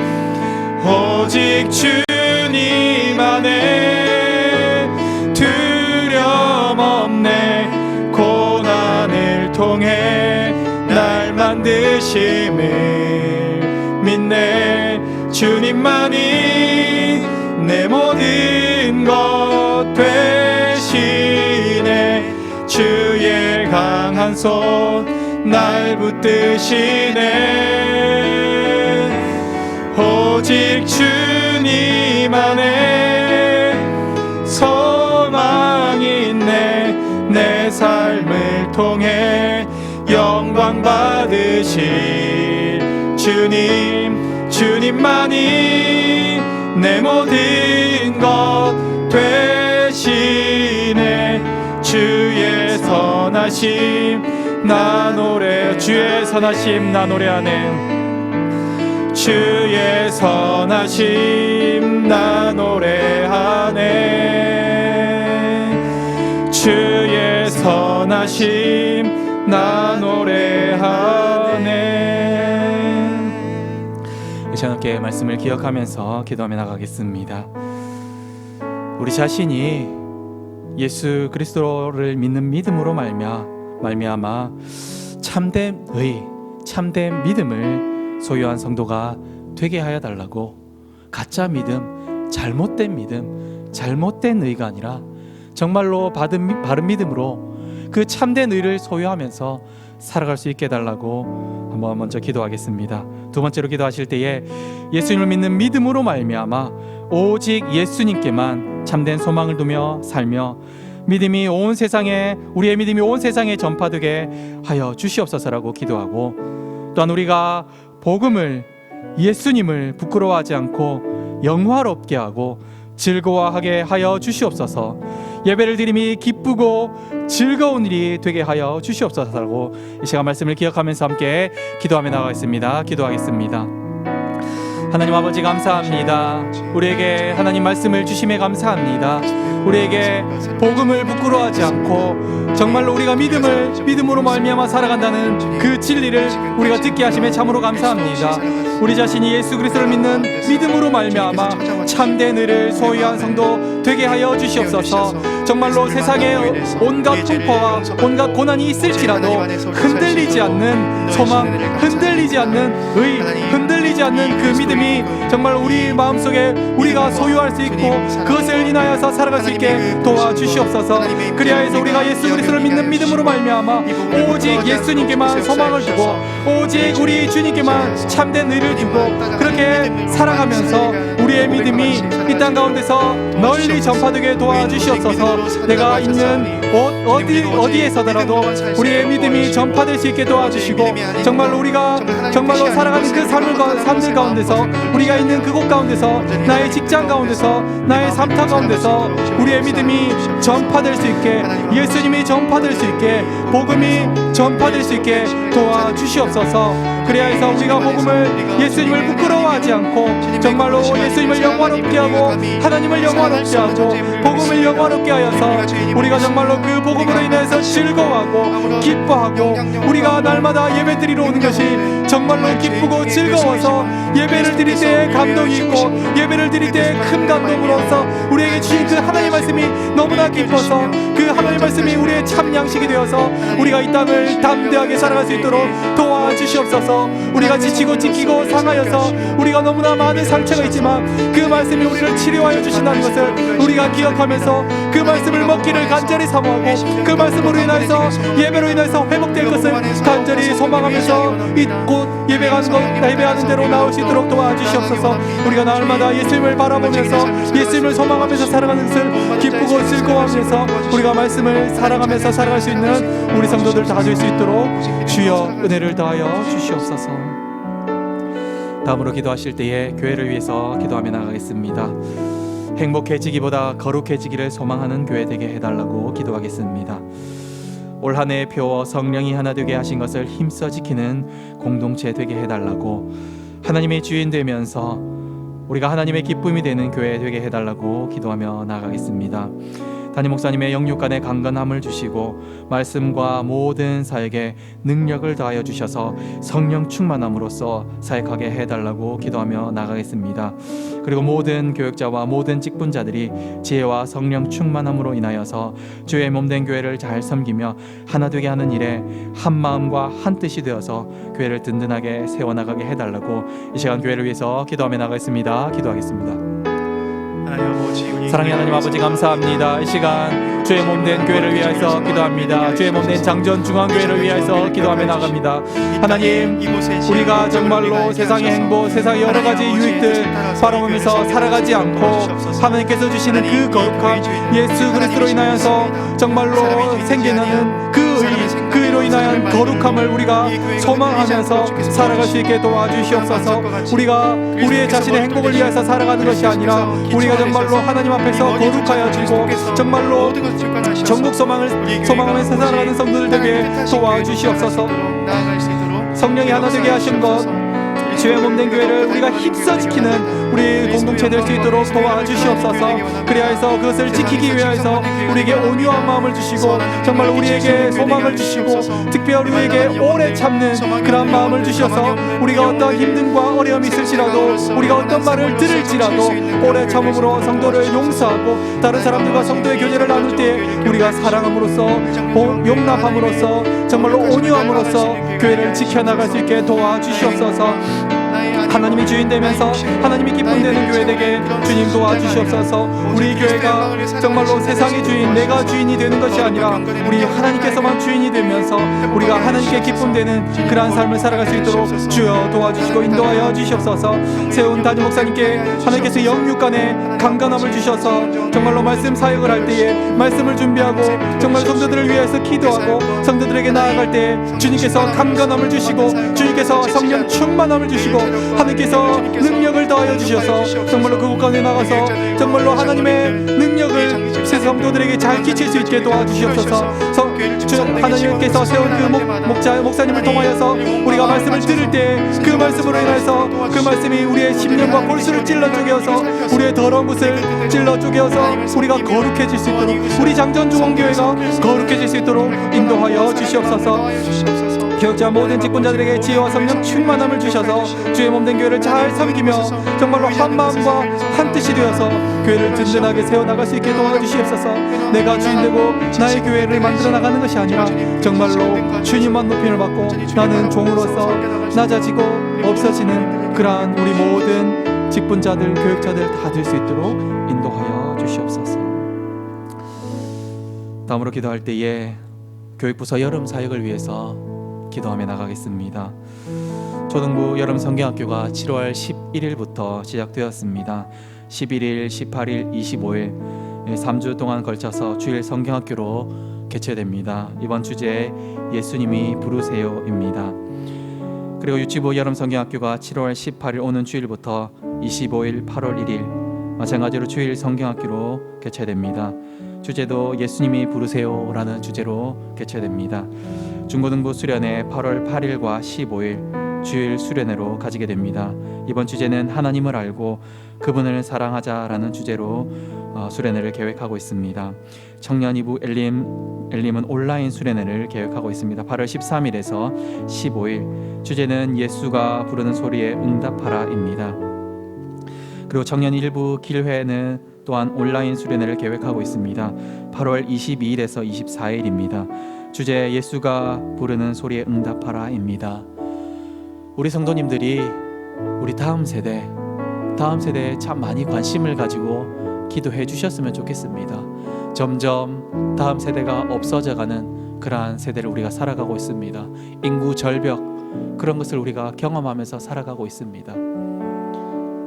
오직 주님 안에 두려움 없네. 고난을 통해 날 만드심을 믿네. 주님만이 내 모든 것 되시네. 주의 강한 손 날 붙드시네. 오직 주님 안에 소망이 있네. 내 삶을 통해 영광 받으실 주님, 주님만이 내 모든 것 되시네. 주의 선하심 나 노래. 주의 선하심 나 노래하네. 주의 선하심 나 노래하네. 주의 선하심 나 노래하네. 이 시간 함께 말씀을 기억하면서 기도하며 나가겠습니다. 우리 자신이 예수 그리스도를 믿는 믿음으로 말미암아 참된 의, 참된 믿음을 소유한 성도가 되게 하여 달라고, 가짜 믿음, 잘못된 의가 아니라 정말로 바른 믿음으로 그 참된 의를 소유하면서 살아갈 수 있게 해달라고 한번 먼저 기도하겠습니다. 두 번째로 기도하실 때에 예수님을 믿는 믿음으로 말미암아 오직 예수님께만 참된 소망을 두며 살며 믿음이 온 세상에, 우리의 믿음이 온 세상에 전파되게 하여 주시옵소서라고 기도하고, 또한 우리가 복음을, 예수님을 부끄러워하지 않고 영화롭게 하고 즐거워하게 하여 주시옵소서. 예배를 드림이 기쁘고 즐거운 일이 되게 하여 주시옵소서라고 이 시간 말씀을 기억하면서 함께 기도하며 나가겠습니다. 기도하겠습니다. 하나님 아버지 감사합니다. 우리에게 하나님 말씀을 주심에 감사합니다. 우리에게 복음을 부끄러워하지 않고 정말로 우리가 믿음으로 말미암아 살아간다는 그 진리를 우리가 듣게 하심에 참으로 감사합니다. 우리 자신이 예수 그리스도를 믿는 믿음으로 말미암아 참된 의를 소유한 성도 되게 하여 주시옵소서. 정말로 세상에 온갖 풍파와 온갖 고난이 있을지라도 흔들리지 않는 소망, 흔들리지 않는 의, 흔들리지 않는 그 믿음이 정말 우리 마음속에 우리가 소유할 수 있고 그것을 인하여서 살아갈 수 있게 도와주시옵소서. 그리하여서 우리가 예수 그리스도를 믿는 믿음으로 말미암아 오직 예수님께만 소망을 두고 오직 우리 주님께만 참된 의를 두고 그렇게 살아가면서 우리의 믿음이 이 땅 가운데서 널리 전파되게 도와주시옵소서. 내가 있는 어디에서더라도 우리의 믿음이 전파될 수 있게 도와주시고 정말로 우리가 정말로 살아가는 그 삶들 가운데서 우리가 있는 그곳 가운데서 나의 직장 가운데서 나의 삶터 가운데서 우리의 믿음이 전파될 수 있게, 예수님이 전파될 수 있게, 복음이 전파될 수 있게 도와주시옵소서. 그래야해서 우리가 복음을, 예수님을 부끄러워하지 않고 정말로 예수님을 영화롭게 하고 하나님을 영화롭게 하고 복음을 영화롭게 하여서 우리가 정말로 그 복음으로 인해서 즐거워하고 기뻐하고 우리가 날마다 예배 드리러 오는 것이 정말로 기쁘고 즐거워서 예배를 드릴 때 감동이 있고 예배를 드릴 때 큰 감동으로서 우리에게 주신 그 하나님의 말씀이 너무나 기뻐서 그 하나님의 말씀이 우리의 참 양식이 되어서 우리가 이 땅을 담대하게 살아갈 수 있도록 도와주시옵소서. 우리가 지치고 찢기고 상하여서 우리가 너무나 많은 상처가 있지만 그 말씀이 우리를 치료하여 주신다는 것을 우리가 기억하면서 그 말씀을 먹기를 간절히 사모하고 그 말씀으로 인해서 예배로 인해서 회복될 것을 간절히 소망하면서 이 곳 예배하는 대로 나올 수 있도록 도와주시옵소서. 우리가 날마다 예수님을 바라보면서 예수님을 소망하면서 살아가는 것을 기쁘고 즐거워하면서 우리가 말씀을 살아가면서 살아갈 수 있는 우리 성도들 다 될 수 있도록 주여 은혜를 더하여 주시옵소서. 다음으로 기도하실 때에 교회를 위해서 기도하며 나가겠습니다. 행복해지기보다 거룩해지기를 소망하는 교회 되게 해달라고 기도하겠습니다. 올 한 해 표어 성령이 하나 되게 하신 것을 힘써 지키는 공동체 되게 해달라고, 하나님의 주인 되면서 우리가 하나님의 기쁨이 되는 교회 되게 해달라고 기도하며 나가겠습니다. 담임 목사님의 영육간의 강건함을 주시고 말씀과 모든 사역에 능력을 더하여 주셔서 성령 충만함으로써 사역하게 해달라고 기도하며 나가겠습니다. 그리고 모든 교역자와 모든 직분자들이 지혜와 성령 충만함으로 인하여서 주의 몸된 교회를 잘 섬기며 하나 되게 하는 일에 한 마음과 한 뜻이 되어서 교회를 든든하게 세워나가게 해달라고 이 시간 교회를 위해서 기도하며 나가겠습니다. 기도하겠습니다. 사랑의 하나님 아버지 감사합니다. 이 시간 주의 몸된 교회를 위하여서 기도합니다. 주의 몸된 장전 중앙교회를 위하여서 기도하며 나갑니다. 하나님, 우리가 정말로 세상의 행복, 세상의 여러 가지 유익들 바라보면서 살아가지 않고 하나님께서 주시는 그 거룩함, 예수 그리스도로 인하여서 정말로 생겨나는 그 의로 인하여 거룩함을 우리가 소망하면서 살아갈 수 있게 도와주시옵소서. 우리가 우리의 자신의 행복을 위해서 살아가는 것이 아니라 우리가 정말로 하나님 앞에서 거룩하여 주고 정말로 전국 소망하면서 살아가는 성도들 되게 도와주시옵소서. 성령이 하나 되게 하신 것, 주의 몸된 교회를 우리가 힘써 지키는 우리 공동체 될 수 있도록 도와주시옵소서. 그리하여서 그것을 지키기 위해서 우리에게 온유한 마음을 주시고 정말 우리에게 소망을 주시고 특별히 우리에게 오래 참는 그런 마음을 주셔서 우리가 어떤 힘듦과 어려움이 있을지라도 우리가 어떤 말을 들을지라도 오래 참음으로 성도를 용서하고 다른 사람들과 성도의 교제를 나눌 때 우리가 사랑함으로써 용납함으로써 정말로 온유함으로써 교회를 지켜나갈 수 있게 도와주시옵소서. 하나님이 주인 되면서 하나님이 기쁨 되는 교회 되게 주님 도와주시옵소서. 우리 교회가 정말로 세상의 주인, 내가 주인이 되는 것이 아니라 우리 하나님께서만 주인이 되면서 우리가 하나님께 기쁨 되는 그러한 삶을 살아갈 수 있도록 주여 도와주시고 인도하여 주시옵소서. 세운 담임 목사님께 하나님께서 영육간에 강건함을 주셔서 정말로 말씀 사역을 할 때에 말씀을 준비하고 정말 성도들을 위해서 기도하고 성도들에게 나아갈 때 주님께서 강건함을 주시고 주님께서 성령 충만함을 주시고 하나님께서 능력을 더하여 주셔서 정말로 그곳 가운데 나가서 정말로 하나님의 능력을 새 성도들에게 잘 끼칠 수 있게 도와주시옵소서. 하나님께서 세운 그 목사님을 통하여서 우리가 말씀을 들을 때 그 말씀으로 인해서 그 말씀이 우리의 심령과 골수를 찔러 쪼개어서 우리의 더러운 것을 찔러 쪼개어서 우리가 거룩해질 수 있도록 우리 장전중앙교회가 거룩해질 수 있도록 인도하여 주시옵소서. 교육자 모든 직분자들에게 지혜와 성령 충만함을 주셔서 주의 몸된 교회를 잘 섬기며 정말로 한 마음과 한 뜻이 되어서 교회를 든든하게 세워나갈 수 있게 도와주시옵소서. 내가 주인되고 나의 교회를 만들어 나가는 것이 아니라 정말로 주님만 높임을 받고 나는 종으로서 낮아지고 없어지는 그러한 우리 모든 직분자들 교육자들 다 될 수 있도록 인도하여 주시옵소서. 다음으로 기도할 때에 교육부서 여름 사역을 위해서 기도하며 나가겠습니다. 초등부 여름 성경학교가 7월 11일부터 시작되었습니다. 11일, 18일, 25일 3주 동안 걸쳐서 주일 성경학교로 개최됩니다. 이번 주제 예수님이 부르세요입니다. 그리고 유치부 여름 성경학교가 7월 18일 오는 주일부터 25일, 8월 1일 마찬가지로 주일 성경학교로 개최됩니다. 주제도 예수님이 부르세요라는 주제로 개최됩니다. 중고등부 수련회 8월 8일과 15일 주일 수련회로 가지게 됩니다. 이번 주제는 하나님을 알고 그분을 사랑하자라는 주제로 수련회를 계획하고 있습니다. 청년 2부 엘림은 온라인 수련회를 계획하고 있습니다. 8월 13일에서 15일 주제는 예수가 부르는 소리에 응답하라입니다. 그리고 청년 1부 길회는 또한 온라인 수련회를 계획하고 있습니다. 8월 22일에서 24일입니다. 주제 예수가 부르는 소리에 응답하라입니다. 우리 성도님들이 우리 다음 세대에 참 많이 관심을 가지고 기도해 주셨으면 좋겠습니다. 점점 다음 세대가 없어져가는 그러한 세대를 우리가 살아가고 있습니다. 인구 절벽 그런 것을 우리가 경험하면서 살아가고 있습니다.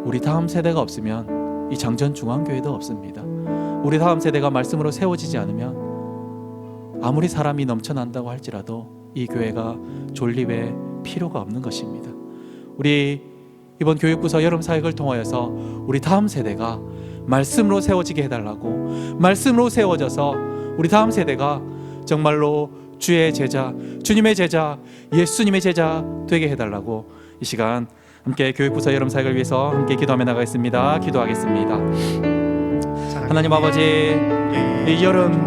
우리 다음 세대가 없으면 이 장전중앙교회도 없습니다. 우리 다음 세대가 말씀으로 세워지지 않으면 아무리 사람이 넘쳐난다고 할지라도 이 교회가 존립의 필요가 없는 것입니다. 우리 이번 교육부서 여름 사역을 통하여서 우리 다음 세대가 말씀으로 세워지게 해달라고, 말씀으로 세워져서 우리 다음 세대가 정말로 주의 제자, 주님의 제자, 예수님의 제자 되게 해달라고 이 시간 함께 교육부서 여름 사역을 위해서 함께 기도하며 나가겠습니다. 기도하겠습니다. 하나님 아버지, 이 여름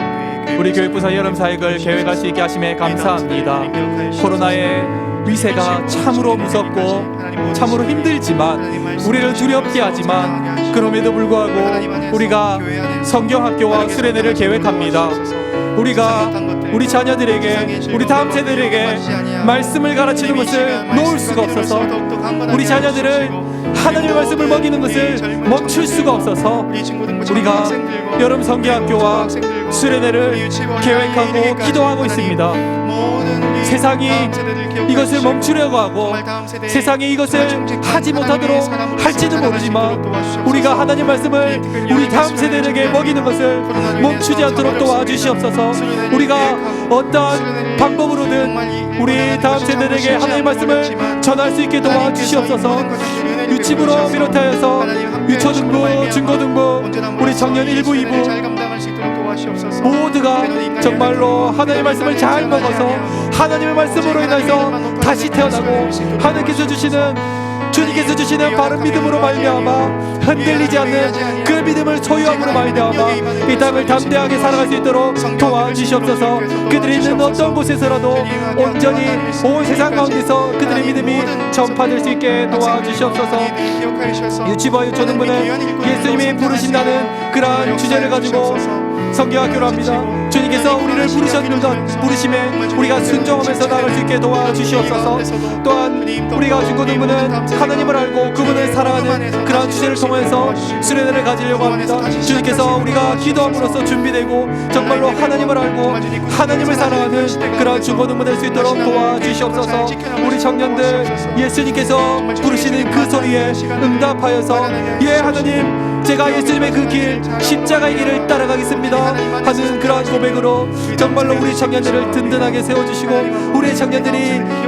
우리 교육부서 여름 사역을 계획할 수 있게 하심에 감사합니다. 코로나의 위세가 참으로 무섭고 참으로 힘들지만 우리를 두렵게 하지만 그럼에도 불구하고 우리가 성경학교와 수련회를 계획합니다. 우리가 우리 자녀들에게, 우리 다음 세대들에게 말씀을 가르치는 것을 놓을 수가 없어서 우리 자녀들을 하나님의 말씀을 먹이는 것을 멈출 수가 없어서 우리가 여름 성경학교와 수련회를 계획하고 기도하고 있습니다. 세상이 이것을 멈추려고 하고 세상이 이것을 하지 못하도록 할지도 모르지만 우리가 하나님 말씀을 우리 다음 세대에게 먹이는 것을 멈추지 않도록 도와주시옵소서. 우리가 어떠한 방법으로든 우리 다음 세대에게 하나님 말씀을 전할 수 있게 도와주시옵소서. 유치부로 비롯하여서 유초등부, 중고등부, 우리 청년 1부, 2부 모두가 정말로 하나님의 말씀을 잘 먹어서 하나님의 말씀으로 인해서 다시 태어나고 주님께서 주시는 바른 믿음으로 말미암아 흔들리지 않는 그 믿음을 소유함으로 말미암아 이 땅을 담대하게 살아갈 수 있도록 도와주시옵소서. 그들이 있는 어떤 곳에서라도 온전히 온 세상 가운데서 그들의 믿음이 전파될 수 있게 도와주시옵소서. 유치부와 유초등부는 예수님이 부르신다는 그러한 주제를 가지고 성경학교로 합니다. 주님께서 우리를 부르심에 우리가 순종하면서 나아갈 수 있게 도와주시옵소서. 또한 우리가 중고 의무는 하나님을 알고 그분을 사랑하는 그러한 주제를 통해서 수련회를 가지려고 합니다. 주님께서 우리가 기도함으로써 준비되고 정말로 하나님을 알고 하나님을 사랑하는 그러한 중고 의무 될 수 있도록 도와주시옵소서. 우리 청년들 예수님께서 부르시는 그 소리에 응답하여서 예 하나님 제가 예수님의 그 길 십자가의 길을 따라가겠습니다 하는 그러한 고백으로 정말로 우리 청년들을 든든하게 세워주시고 우리 청년들이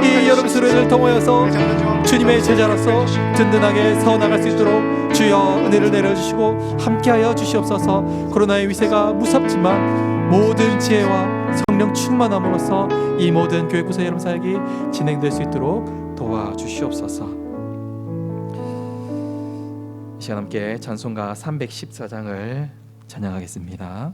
이 여름 수련을 통하여서 주님의 제자로서 든든하게 서나갈 수 있도록 주여 은혜를 내려주시고 함께하여 주시옵소서. 코로나의 위세가 무섭지만 모든 지혜와 성령 충만함으로써 이 모든 교회부서 여름 사역이 진행될 수 있도록 도와주시옵소서. 이 시간 함께 찬송가 314장을 찬양하겠습니다.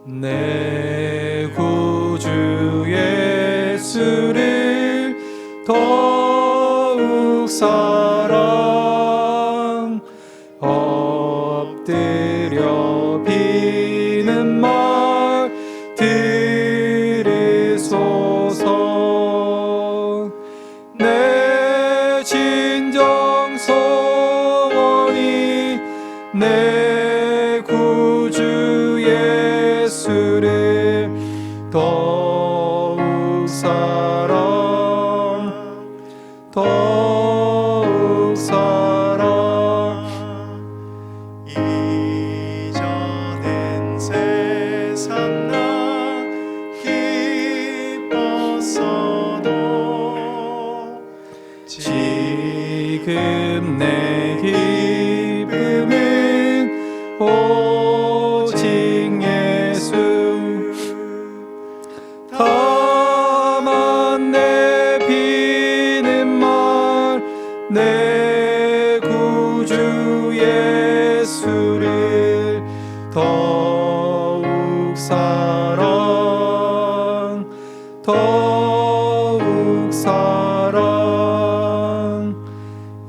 내 구주 예수를 더욱 사랑 엎드려 비는 말 들으소서. 내 진정 소원이 내 구주 예수를 더욱 사랑 더욱 사랑. 이전엔 세상 나 기뻤어도 지금 내 기쁨은 오직 예수. 다만 내 비는 말 내 구주 예수를 더욱 사랑 더욱 사랑.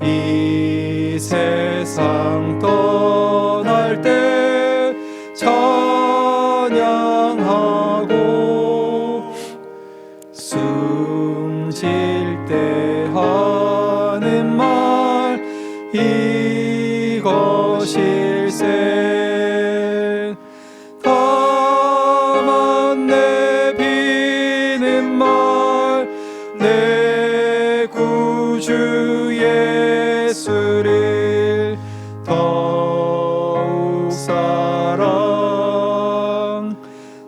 이 세상 떠날 때 찬양하고 숨 쉴 때 하는 말 이것일세. 다만 내 비는 말 내 구주 예수를 더욱 사랑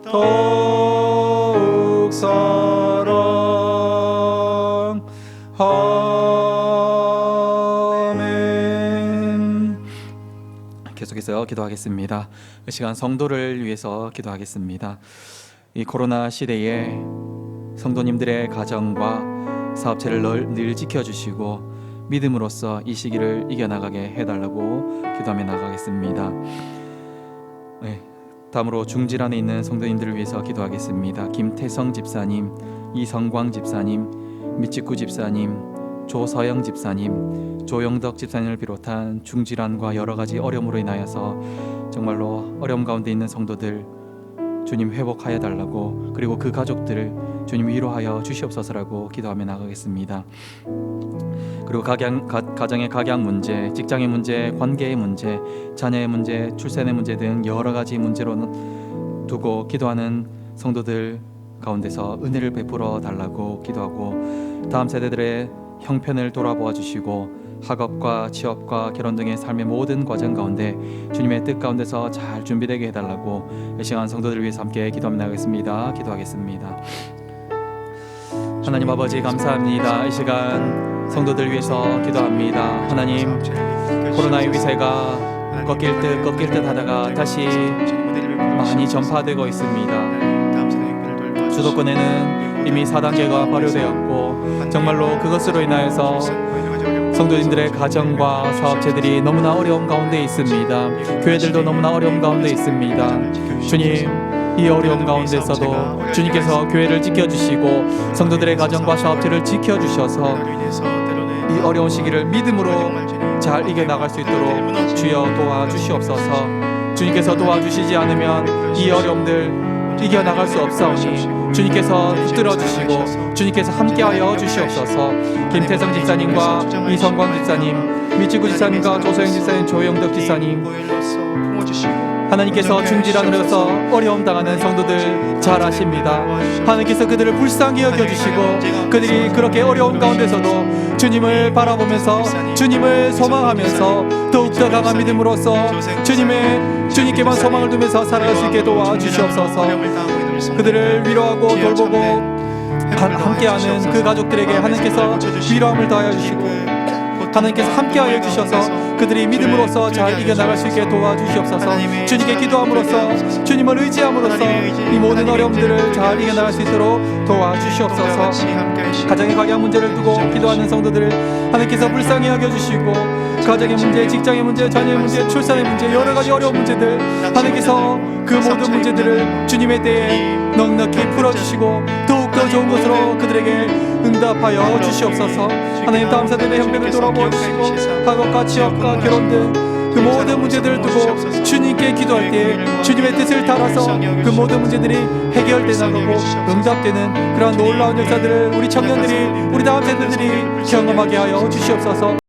더욱 사랑. 아멘. 계속해서 기도하겠습니다. 이 시간 성도를 위해서 기도하겠습니다. 이 코로나 시대에 성도님들의 가정과 사업체를 늘 지켜주시고 믿음으로써 이 시기를 이겨나가게 해달라고 기도하며 나가겠습니다. 네, 다음으로 중질 안에 있는 성도님들을 위해서 기도하겠습니다. 김태성 집사님, 이성광 집사님, 미치구 집사님, 조서영 집사님, 조영덕 집사님을 비롯한 중질환과 여러 가지 어려움으로 인하여서 정말로 어려움 가운데 있는 성도들 주님 회복하여 달라고, 그리고 그 가족들을 주님 위로하여 주시옵소서라고 기도하며 나가겠습니다. 그리고 가정의 각양 문제, 직장의 문제, 관계의 문제, 자녀의 문제, 출산의 문제 등 여러 가지 문제로 두고 기도하는 성도들 가운데서 은혜를 베풀어 달라고 기도하고, 다음 세대들의 형편을 돌아보아 주시고 학업과 취업과 결혼 등의 삶의 모든 과정 가운데 주님의 뜻 가운데서 잘 준비되게 해달라고 이 시간 성도들을 위해서 함께 기도하며 나가겠습니다. 기도하겠습니다. 하나님 아버지 감사합니다. 이 시간 성도들 위해서 기도합니다. 하나님, 코로나의 위세가 꺾일 듯 하다가 다시 많이 전파되고 있습니다. 수도권에는 이미 4단계가 발효되었고 정말로 그것으로 인하여서 성도님들의 가정과 사업체들이 너무나 어려운 가운데 있습니다. 교회들도 너무나 어려운 가운데 있습니다. 주님, 이 어려운 가운데서도 주님께서 교회를 지켜주시고 성도들의 가정과 사업체를 지켜주셔서 이 어려운 시기를 믿음으로 잘 이겨나갈 수 있도록 주여 도와주시옵소서. 주님께서 도와주시지 않으면 이 어려움들 이겨나갈 수 없사오니 주님께서 붙들어 주시고 주님께서 함께하여 주시옵소서. 김태성 집사님과 이성광 집사님, 미치구 집사님과 조소영 집사님, 조영덕 집사님, 하나님께서 중지란으로서 어려움 당하는 성도들 잘 아십니다. 하나님께서 그들을 불쌍히 여겨주시고 그들이 그렇게 어려운 가운데서도 주님을 바라보면서 주님을 소망하면서 더욱더 강한 믿음으로써 주님께만 소망을 두면서 살아갈 수 있게 도와주시옵소서. 그들을 위로하고 돌보고 함께하는 그 가족들에게 하나님께서 위로함을 더하여 주시고 하나님께서 함께하여 주셔서 그들이 믿음으로써 잘 이겨나갈 수 있게 도와주시옵소서. 주님께 기도함으로써 주님을 의지함으로써 이 모든 어려움들을 잘 이겨나갈 수 있도록 도와주시옵소서. 가정의 각양 문제를 두고 기도하는 성도들을 하나님께서 불쌍히 여겨주시고 가정의 문제, 직장의 문제, 자녀의 문제, 출산의 문제, 여러 가지 어려운 문제들 하나님께서 그 모든 문제들을 주님의 때에 넉넉히 풀어주시고 더욱더 좋은 것으로 그들에게 응답하여 주시옵소서. 하나님, 다음 세대의 형편을 돌아보시고 학업과 취업과 결혼 등 그 모든 문제들을 두고 주님께 기도할 때 주님의 뜻을 따라서 그 모든 문제들이 해결되는 거고 응답되는 그러한 놀라운 역사들을 우리 청년들이, 우리 다음 세대들이 경험하게 하여 주시옵소서.